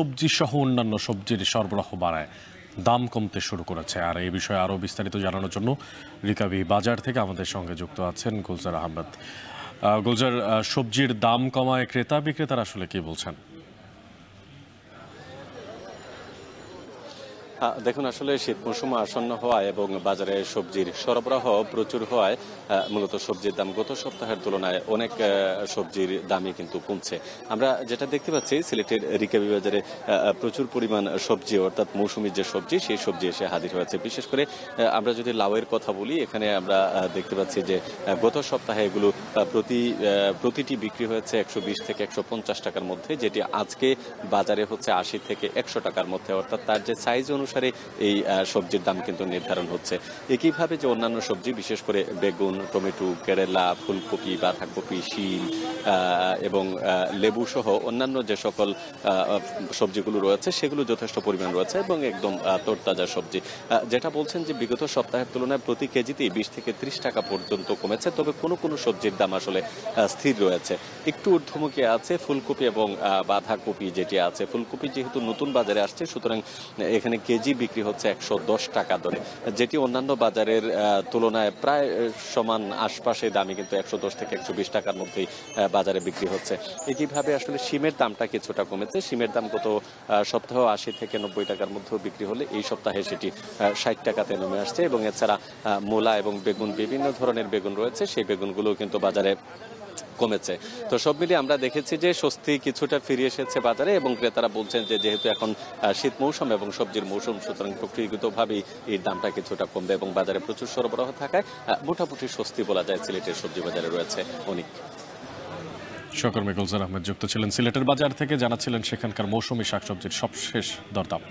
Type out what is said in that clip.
সবজি সহ অন্যান্য সবজির সরবরাহ বাড়ায় দাম কমতে শুরু করেছে। আর এই বিষয়ে আরও বিস্তারিত জানানোর জন্য রিকাবি বাজার থেকে আমাদের সঙ্গে যুক্ত আছেন গুলজার আহমেদ। গুলজার, সবজির দাম কমায় ক্রেতা বিক্রেতারা আসলে কি বলছেন? দেখুন, আসলে শীত মৌসুম আসন্ন হওয়ায় এবং বাজারে সবজির সরবরাহ প্রচুর হওয়ায় মূলত সবজির দাম গত সপ্তাহের তুলনায় অনেক সবজির দামই কিন্তু কমছে। আমরা যেটা দেখতে পাচ্ছি, সিলেটের রিকাবি বাজারে প্রচুর পরিমাণ সবজি, অর্থাৎ মৌসুমী যে সবজি, সেই সবজি এসে হাজির হয়েছে। বিশেষ করে আমরা যদি লাউয়ের কথা বলি, এখানে আমরা দেখতে পাচ্ছি যে গত সপ্তাহে এগুলো প্রতিটি বিক্রি হয়েছে 120 থেকে 150 টাকার মধ্যে, যেটি আজকে বাজারে হচ্ছে 80 থেকে 100 টাকার মধ্যে। অর্থাৎ তার যে সাইজ অনুসারে এই সবজির দাম কিন্তু নির্ধারণ হচ্ছে। একইভাবে যে অন্যান্য সবজি, বিশেষ করে বেগুন, টমেটো, কেরেলা, ফুলকপি, বাঁধাকপি, শিম এবং লেবু সহ অন্যান্য যে সকল সবজিগুলো রয়েছে, সেগুলো যথেষ্ট পরিমাণ রয়েছে এবং একদম তরতাজা সবজি। যেটা বলছেন যে বিগত সপ্তাহের তুলনায় প্রতি কেজিতেই 20 থেকে 30 টাকা পর্যন্ত কমেছে, তবে কোনো কোনো সবজির দাম আসলে স্থির রয়েছে। একটু ঊর্ধ্বমুখী আছে ফুলকপি এবং বাঁধাকপি যেটি আছে। ফুলকপি যেহেতু নতুন বাজারে আসছে, সুতরাং এখানে কেজি বিক্রি হচ্ছে 110 টাকা দরে, যেটি অন্যান্য বাজারের তুলনায় প্রায় সমান আশপাশে দামে কিন্তু 110 থেকে 120 টাকার মধ্যেই বাজারে বিক্রি হচ্ছে। একইভাবে আসলে শিমের দামটা কিছুটা কমেছে। শিমের দাম গত সপ্তাহ 80 থেকে 90 টাকার মধ্যেও বিক্রি হলে এই সপ্তাহে সেটি 60 টাকাতে নেমে আসছে। এবং এছাড়া মূলা এবং বেগুন, বিভিন্ন ধরনের বেগুন রয়েছে, সেই বেগুনগুলো কিন্তু বাজারে কমেছে। তো সব মিলিয়ে আমরা দেখেছি যে স্বস্তি কিছুটা ফিরে এসেছে বাজারে, এবং ক্রেতারা বলছেন যে যেহেতু এখন শীত মৌসুম এবং সবজির মৌসুম, সুতরাং প্রকৃতিগতভাবেই এর দামটা কিছুটা কমবে এবং বাজারে প্রচুর সরবরাহ থাকায় মোটামুটি স্বস্তি বলা যায় সিলেটের সবজি বাজারে রয়েছে। অনেক সহকর্মী গুলজার আহমেদ যুক্ত ছিলেন সিলেটের বাজার থেকে, জানাচ্ছিলেন সেখানকার মৌসুমী শাকসবজির সবশেষ দরদাম।